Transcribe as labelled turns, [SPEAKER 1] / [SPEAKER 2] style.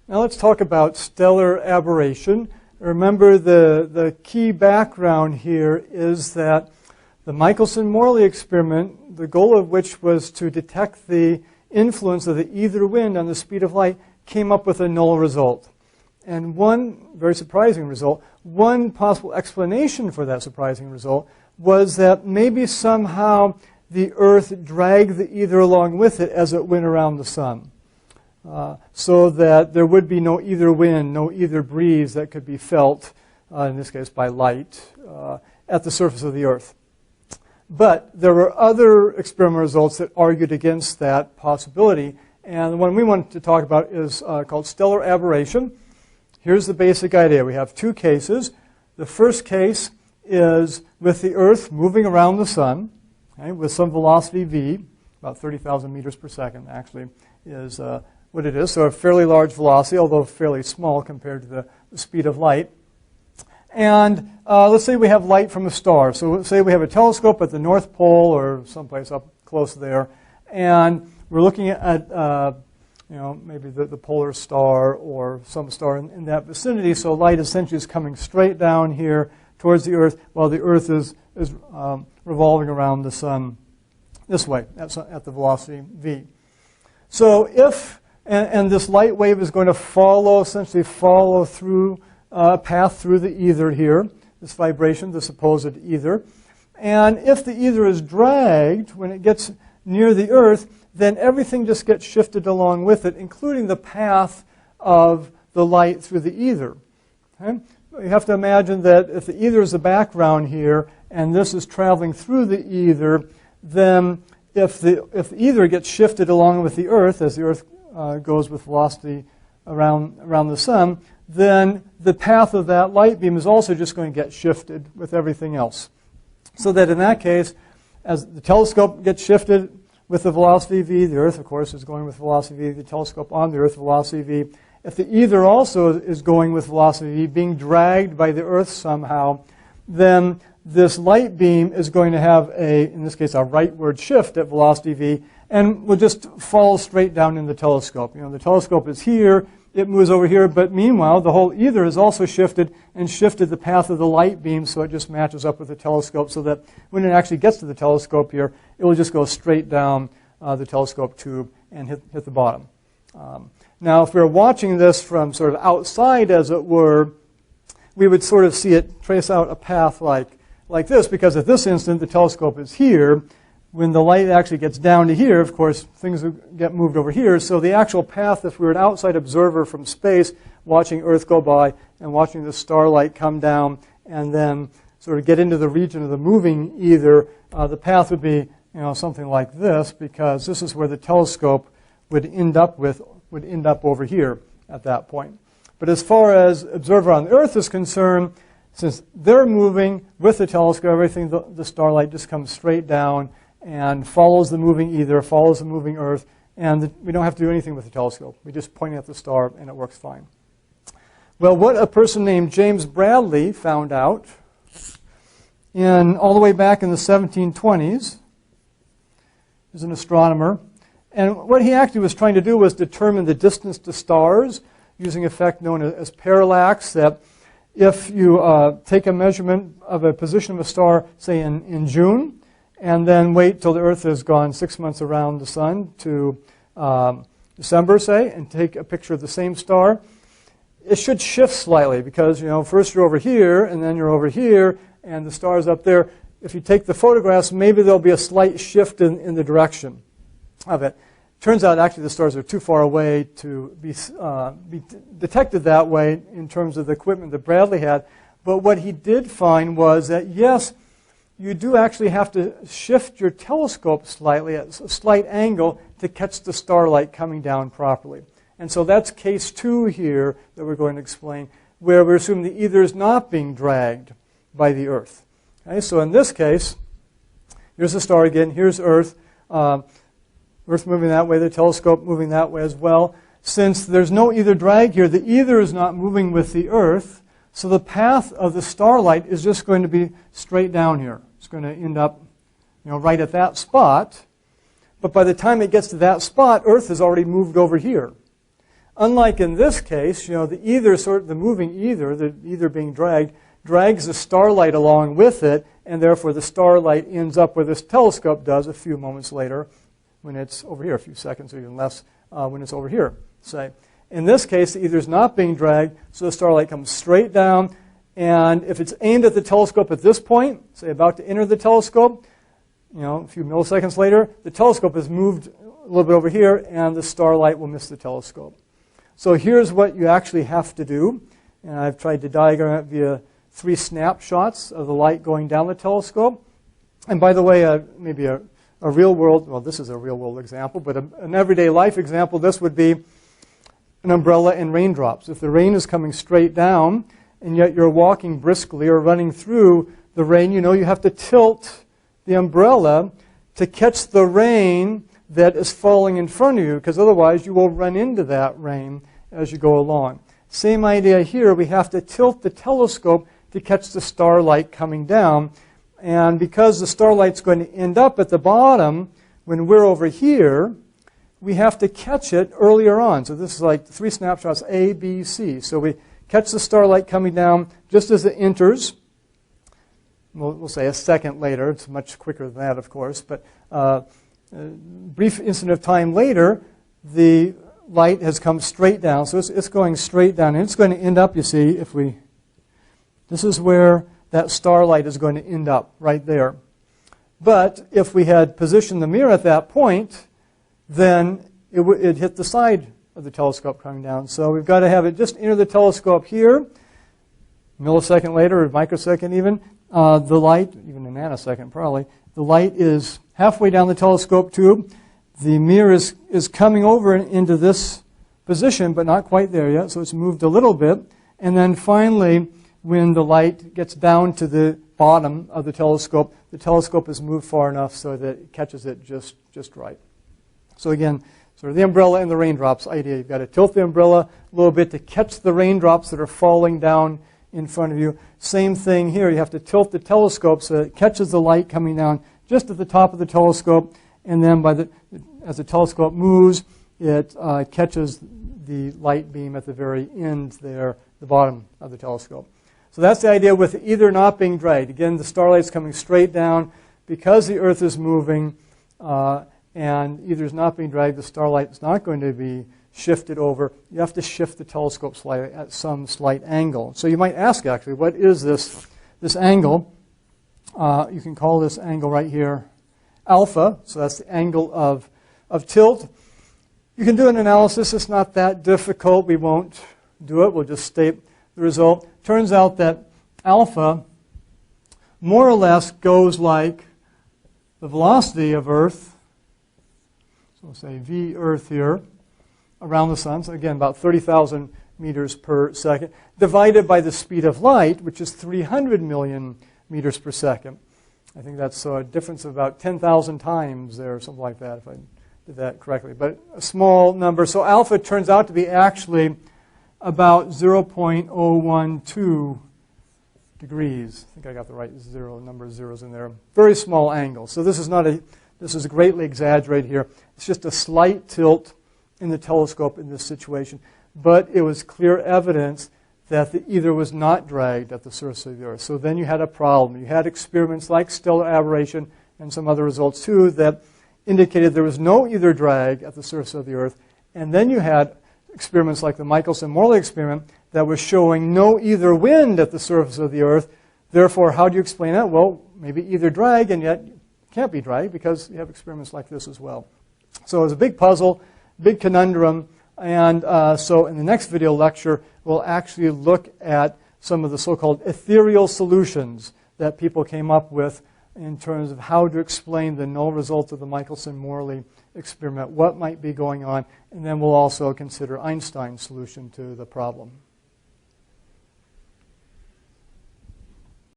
[SPEAKER 1] Now let's talk about stellar aberration. Remember the key background here is that the Michelson-Morley experiment, the goal of which was to detect the influence of the ether wind on the speed of light, came up with a null result. And one very surprising result, one possible explanation for that surprising result was that maybe somehow the Earth dragged the ether along with it as it went around the sun. So that there would be no ether wind, no ether breeze that could be felt, in this case by light, at the surface of the Earth. But there were other experimental results that argued against that possibility. And the one we want to talk about is called stellar aberration. Here's the basic idea. We have two cases. The first case is with the Earth moving around the sun, okay, with some velocity v, about 30,000 meters per second actually is what it is. So a fairly large velocity, although fairly small compared to the speed of light. And let's say we have light from a star. So let's say we have a telescope at the North Pole or someplace up close there, and we're looking at maybe the polar star or some star in that vicinity. So light essentially is coming straight down here towards the Earth, while the Earth is revolving around the sun this way at the velocity v. So if and this light wave is going to essentially follow through a path through the ether here, this vibration, the supposed ether. And if the ether is dragged when it gets near the Earth, then everything just gets shifted along with it, including the path of the light through the ether. Okay? You have to imagine that if the ether is the background here, and this is traveling through the ether, then if the ether gets shifted along with the Earth, as the Earth goes with velocity around the sun, then the path of that light beam is also just going to get shifted with everything else. So that in that case, as the telescope gets shifted with the velocity v, the Earth, of course, is going with velocity v, the telescope on the Earth, velocity v. If the ether also is going with velocity v, being dragged by the Earth somehow, then this light beam is going to have in this case, a rightward shift at velocity v, and will just fall straight down in the telescope. The telescope is here, it moves over here, but meanwhile, the whole ether is also shifted the path of the light beam, so it just matches up with the telescope, so that when it actually gets to the telescope here, it will just go straight down the telescope tube and hit the bottom. Now, if we were watching this from sort of outside, as it were, we would sort of see it trace out a path like this, because at this instant, the telescope is here. When the light actually gets down to here, of course, things get moved over here. So the actual path, if we were an outside observer from space, watching Earth go by and watching the starlight come down and then sort of get into the region of the moving ether, the path would be something like this, because this is where the telescope would end up over here at that point. But as far as observer on the Earth is concerned, since they're moving with the telescope, everything, the starlight just comes straight down and follows the moving ether, follows the moving Earth, and we don't have to do anything with the telescope. We just point at the star, and it works fine. Well, what a person named James Bradley found out all the way back in the 1720s, he's an astronomer, and what he actually was trying to do was determine the distance to stars using an effect known as parallax, that if you take a measurement of a position of a star, say in June, and then wait till the Earth has gone 6 months around the sun to December, say, and take a picture of the same star, it should shift slightly because, first you're over here, and then you're over here, and the star's up there. If you take the photographs, maybe there'll be a slight shift in the direction of it. Turns out, actually, the stars are too far away to be detected that way in terms of the equipment that Bradley had. But what he did find was that, yes, you do actually have to shift your telescope slightly at a slight angle to catch the starlight coming down properly. And so that's case 2 here that we're going to explain, where we're assuming the ether is not being dragged by the Earth. Okay, so in this case, here's the star again, here's Earth. Earth moving that way, the telescope moving that way as well. Since there's no ether drag here, the ether is not moving with the Earth, so the path of the starlight is just going to be straight down here. It's going to end up right at that spot. But by the time it gets to that spot, Earth has already moved over here. Unlike in this case, the moving ether, the ether being dragged, drags the starlight along with it, and therefore the starlight ends up where this telescope does a few moments later when it's over here, a few seconds or even less when it's over here, say. In this case, the ether is not being dragged, so the starlight comes straight down, and if it's aimed at the telescope at this point, say about to enter the telescope, a few milliseconds later, the telescope has moved a little bit over here, and the starlight will miss the telescope. So here's what you actually have to do, and I've tried to diagram it via 3 snapshots of the light going down the telescope. And by the way, maybe a real world, well, this is a real world example, but an everyday life example, this would be an umbrella and raindrops. If the rain is coming straight down, and yet you're walking briskly or running through the rain, you have to tilt the umbrella to catch the rain that is falling in front of you, because otherwise you will run into that rain as you go along. Same idea here. We have to tilt the telescope to catch the starlight coming down. And because the starlight's going to end up at the bottom when we're over here, we have to catch it earlier on. So this is like 3 snapshots, A, B, C. So we catch the starlight coming down just as it enters. We'll say a second later. It's much quicker than that, of course. But a brief instant of time later, the light has come straight down. So it's going straight down. And it's going to end up, you see, this is where that starlight is going to end up, right there. But if we had positioned the mirror at that point, then it'd hit the side of the telescope coming down. So we've got to have it just enter the telescope here. Millisecond later, or microsecond even, the light, even a nanosecond probably, the light is halfway down the telescope tube. The mirror is coming over into this position, but not quite there yet, so it's moved a little bit. And then finally, when the light gets down to the bottom of the telescope is moved far enough so that it catches it just right. So again, sort of the umbrella and the raindrops idea. You've got to tilt the umbrella a little bit to catch the raindrops that are falling down in front of you. Same thing here. You have to tilt the telescope so it catches the light coming down just at the top of the telescope, and then as the telescope moves, it catches the light beam at the very end there, the bottom of the telescope. So that's the idea with ether not being dragged. Again, the starlight's coming straight down because the Earth is moving, and ether is not being dragged. The starlight is not going to be shifted over. You have to shift the telescope slightly at some slight angle. So you might ask, actually, what is this angle? You can call this angle right here alpha. So that's the angle of tilt. You can do an analysis. It's not that difficult. We won't do it. We'll just state the result. Turns out that alpha more or less goes like the velocity of Earth. So we'll say v Earth here around the sun. So again, about 30,000 meters per second, divided by the speed of light, which is 300 million meters per second. I think that's a difference of about 10,000 times there, or something like that, if I did that correctly. But a small number. So alpha turns out to be actually about 0.012 degrees. I think I got the right number of zeros in there. Very small angle. So this is greatly exaggerated here. It's just a slight tilt in the telescope in this situation. But it was clear evidence that the ether was not dragged at the surface of the Earth. So then you had a problem. You had experiments like stellar aberration and some other results too that indicated there was no ether drag at the surface of the Earth. And then you had experiments like the Michelson-Morley experiment that was showing no ether wind at the surface of the Earth. Therefore, how do you explain that? Well, maybe ether drag, and yet it can't be drag because you have experiments like this as well. So it was a big puzzle, big conundrum. And so in the next video lecture, we'll actually look at some of the so-called ethereal solutions that people came up with in terms of how to explain the null result of the Michelson-Morley experiment, what might be going on, and then we'll also consider Einstein's solution to the problem.